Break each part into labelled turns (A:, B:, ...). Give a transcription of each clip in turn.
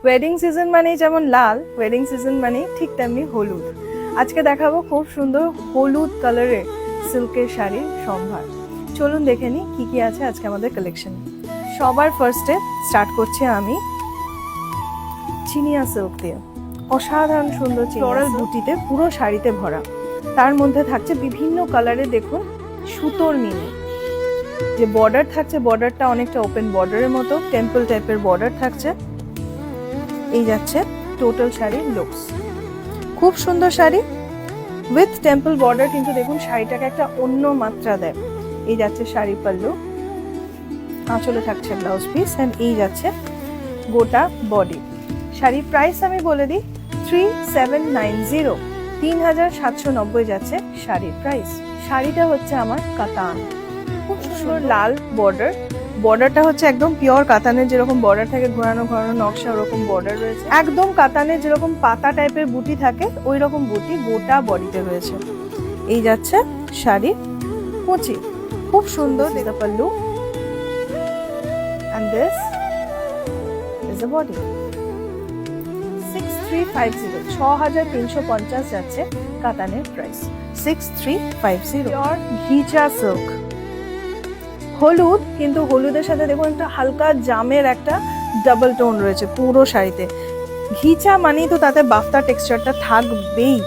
A: Wedding season মানেই যেমন লাল, wedding season মানেই ঠিক তেমনি হলুদ। আজকে দেখাবো খুব সুন্দর হলুদ কালারের সিল্কের শাড়ির সম্ভার। চলুন দেখে নিই কি কি আছে আজকে আমাদের কালেকশনে। সবার ফার্স্টে স্টার্ট করছি আমি চিনিয়া সিল্ক দিয়ে। অসাধারণ সুন্দর ফ্লোরাল বুটিতে পুরো শাড়িতে ভরা, তার মধ্যে থাকছে বিভিন্ন কালারে দেখুন সুতোর মিনি। যে বর্ডার থাকছে, বর্ডারটা অনেকটা ওপেন বর্ডারের মতো টেম্পল টাইপের বর্ডার থাকছে। এই যাচ্ছে টোটাল শাড়ির লুকস। খুব সুন্দর শাড়ি উইথ টেম্পল বর্ডার, কিন্তু দেখুন শাড়িটাকে একটা অন্য মাত্রা দেয়। এই যাচ্ছে শাড়ি পাল্লু, আঁচলে থাকছে ব্লাউজ পিস, অ্যান্ড এই যাচ্ছে গোটা বডি। শাড়ির প্রাইস আমি বলে দিই 3790, 3790 যাচ্ছে শাড়ির প্রাইস। শাড়িটা হচ্ছে আমার কাতান, খুব সুন্দর লাল বর্ডার। বর্ডারটা হচ্ছে একদম পিওর কাতানের যেরকম বর্ডার থাকে, ঘোরানো ঘোরানো নকশা, ওরকম বর্ডার রয়েছে। একদম কাতানের যেরকম পাতা টাইপের বুটি থাকে ওই রকম বুটি গোটা বডিতে রয়েছে। এই যাচ্ছে শাড়ি কুচি, খুব সুন্দর pallu, and this is the body. 6350, 6350 যাচ্ছে কাতানের প্রাইস। 6350 পিওর ঘিচা সিল্ক, হলুদ, কিন্তু হলুদের সাথে দেখুন একটা হালকা জামের একটা ডাবল টোন রয়েছে পুরো শাড়িতে। ঘিচা মানেই তো তাতে বাফতা টেক্সচারটা থাকবেই।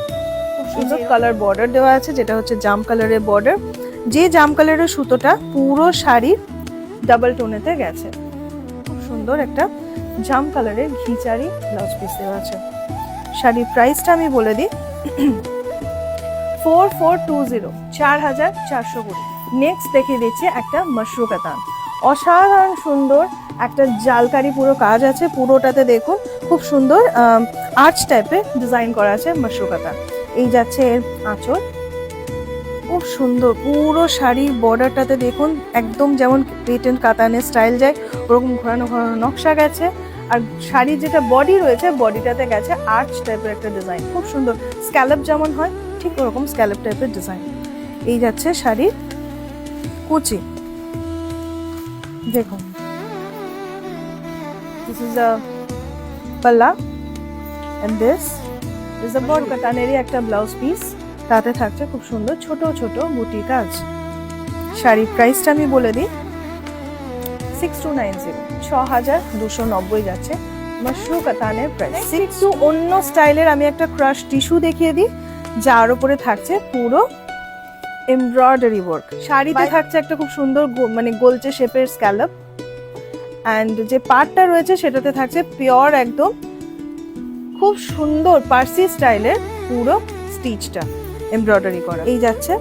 A: সুন্দর কালার বর্ডার দেওয়া আছে, যেটা হচ্ছে জাম কালারের বর্ডার। যে জাম কালারের সুতোটা পুরো শাড়ির ডাবল টোনেতে গেছে। খুব সুন্দর একটা জাম কালারের ঘিচারি ব্লাউজ পিস দেওয়া আছে। শাড়ির প্রাইসটা আমি বলে দিই 4420, 4420। নেক্সট দেখিয়ে দিচ্ছি একটা মাশরু কাতান। অসাধারণ সুন্দর একটা জালকারি পুরো কাজ আছে, পুরোটাতে দেখুন খুব সুন্দর আর্চ টাইপের ডিজাইন করা আছে মাশরু কাতান। এই যাচ্ছে এর আঁচল, খুব সুন্দর পুরো শাড়ির বর্ডারটাতে দেখুন একদম যেমন পেটেন্ট কাতানের স্টাইল যায় ওরকম ঘোরানো ঘোরানো নকশা গেছে। আর শাড়ির যেটা বডি রয়েছে বডিটাতে গেছে আর্চ টাইপের একটা ডিজাইন, খুব সুন্দর স্ক্যালপ যেমন হয় ঠিক ওরকম স্ক্যালপ টাইপের ডিজাইন। এই যাচ্ছে শাড়ির কুচি, দেখুন দিস ইজ আ পাল্লা and this is a body. কাতানেরই একটা ব্লাউজ পিস, তাতে থাকছে খুব সুন্দর ছোট ছোট বুটি কাজ। শাড়ির প্রাইসটা আমি বলে দিই 6290, 6290 যাচ্ছে মাশরু কাতানের প্রাইস। একটু অন্য স্টাইলের আমি একটা ক্রাশ টিস্যু দেখিয়ে দিই, যার উপরে থাকছে পুরো এমব্রয়ডারি ওয়ার্ক। শাড়িতে থাকছে একটা খুব সুন্দর মানে গোলচে শেপের স্ক্যালপ, অ্যান্ড যে পার্টটা রয়েছে সেটাতে থাকছে পিওর একদম খুব সুন্দর পার্সি স্টাইলের পুরো স্টিচটা এমব্রয়ডারি করা। এই যাচ্ছে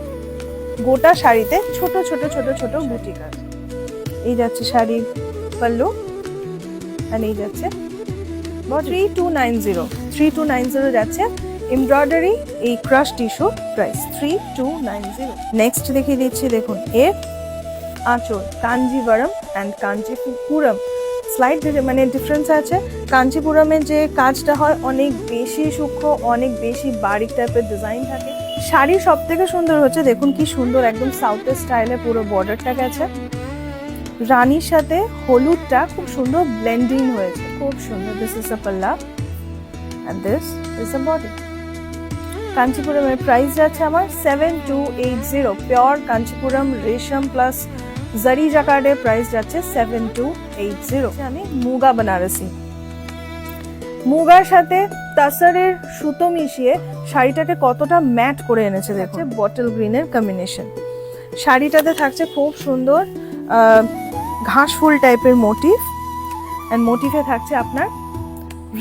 A: গোটা শাড়িতে ছোট ছোট ছোট ছোট বুটি কাজ। এই যাচ্ছে শাড়ির পাল্লু, আর এই যাচ্ছে 3290, 3290 যাচ্ছে এমব্রয়ডারি এই ক্রাশ টিস্যু প্রাইস 3290। নেক্সট দেখিয়ে দিচ্ছি দেখুন এর আঁচল। কাঞ্জিভারম অ্যান্ড কাঞ্চিপুরম স্লাইড মানে ডিফারেন্স আছে। কাঞ্চিপুরমের যে কাজটা হয় অনেক বেশি সূক্ষ্ম, অনেক বেশি বারিক টাইপের ডিজাইন থাকে। শাড়ি সব থেকে সুন্দর হচ্ছে দেখুন কি সুন্দর একদম সাউথের স্টাইলে পুরো বর্ডারটা গেছে। রানীর সাথে হলুদটা খুব সুন্দর ব্লেন্ডিং হয়েছে, খুব সুন্দর। দিস ইজ আ পাল্লা and this is a body. কাঞ্চিপুরমের প্রাইস যাচ্ছে আমার 7280, পিওর কাঞ্চিপুরম রেশম প্লাস জারি জাকার্ডের প্রাইস যাচ্ছে 7280। আমি মুগা বেনারসি, মুগার সাথে তাসারের সুতো মিশিয়ে শাড়িটাকে কতটা ম্যাট করে এনেছে দেখছে বটল গ্রিনের কম্বিনেশন। শাড়িটাতে থাকছে খুব সুন্দর ঘাস ফুল টাইপের মোটিভ, এন্ড মোটিভে থাকছে আপনার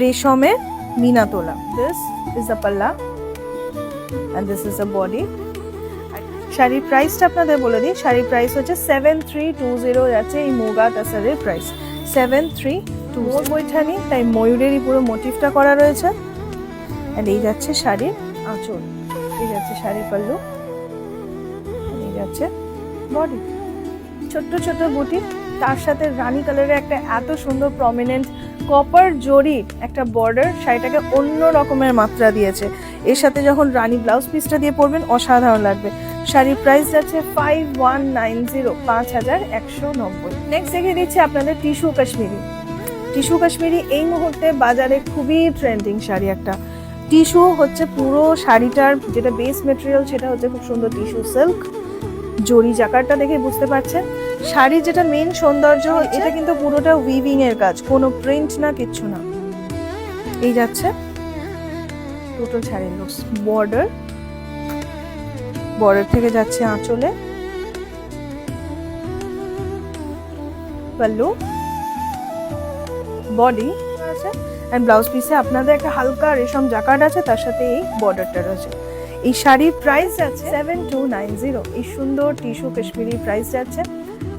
A: রেশমের মিনা তোলা। দিস ইজ আ পাল্লা and this is a body. শাড়ির প্রাইসটা আপনাদের বলে দিই, শাড়ির প্রাইস হচ্ছে 7320 যাচ্ছে এই মুগা তাসারের প্রাইস 7320। বৈঠানি তাই ময়ূরেরই পুরো মোটিভটা করা রয়েছে। এন্ড এই যাচ্ছে শাড়ির আঁচল, এই যাচ্ছে শাড়ির পাল্লু, এই যাচ্ছে বডি। ছোট্ট ছোট বুটি, তার সাথে রানী কালারের একটা এত সুন্দর প্রমিনেন্ট কপার জরির একটা বর্ডার শাড়িটাকে অন্য রকমের মাত্রা দিয়েছে। এর সাথে যখন রানী ব্লাউজ পিসটা দিয়ে পরবেন অসাধারণ লাগবে। শাড়ির প্রাইস যাচ্ছে 5190, 5190। নেক্সট দেখিয়ে দিচ্ছি আপনাদের টিস্যু কাশ্মীরি। টিস্যু কাশ্মীরি এই মুহূর্তে বাজারে খুবই ট্রেন্ডিং শাড়ি একটা। টিস্যু হচ্ছে পুরো শাড়িটার যেটা বেস মেটেরিয়াল, সেটা হচ্ছে খুব সুন্দর টিস্যু সিল্ক। জরি জাকারটা দেখে বুঝতে পারছেন। শাড়ির যেটা মেন সৌন্দর্য হচ্ছে এটা কিন্তু পুরোটা উইভিং এর কাজ, কোনো প্রিন্ট না, কিচ্ছু না। এই যাচ্ছে টোটাল শাড়ির লুকস। বর্ডার থেকে যাচ্ছে আঁচলে, পাল্লু, বডি আছে, এন্ড ব্লাউজ পিসে আপনাদের একটা হালকা রেশম জাকার্ড আছে, তার সাথে এই বর্ডারটা রয়েছে। এই শাড়ির প্রাইস যাচ্ছে 7290। এই সুন্দর টিস্যু কাশ্মীরি প্রাইস যাচ্ছে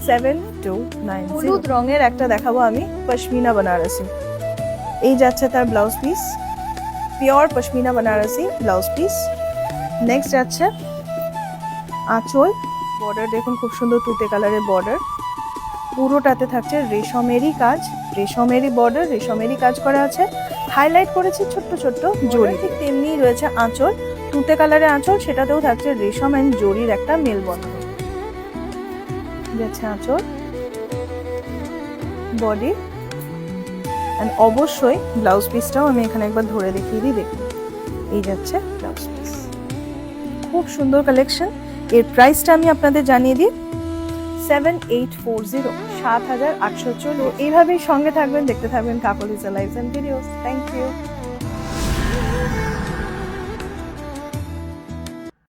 A: 7290। হলুদ রঙের একটা দেখাবো আমি, পশমিনা বেনারসি। এই যাচ্ছে তার blouse piece, pure pashmina Banarasi blouse piece. Next যাচ্ছে আঁচল, বর্ডার দেখুন খুব সুন্দর তুতে কালারের বর্ডার, পুরোটাতে থাকছে রেশমেরই কাজ, রেশমেরই বর্ডার, রেশমেরই কাজ করা আছে, হাইলাইট করেছে ছোট্ট ছোট্ট জরি। ঠিক তেমনি রয়েছে আঁচল, তুতে কালারের আঁচল, সেটাতেও থাকছে রেশম এন্ড জরির একটা মেলবন্ধন। যাচ্ছে আঁচল, বডি, এন্ড অবশ্যই ব্লাউজ পিসটাও আমি এখানে একবার ধরে দেখিয়ে দিই, দেখুন এই যাচ্ছে ব্লাউজ পিস। খুব সুন্দর কালেকশন। এর প্রাইসটা আমি আপনাদের জানিয়ে দিই, 7840, 7840। এইভাবেই সঙ্গে থাকবেন, দেখতে থাকবেন Kakali's lives and videos. Thank you.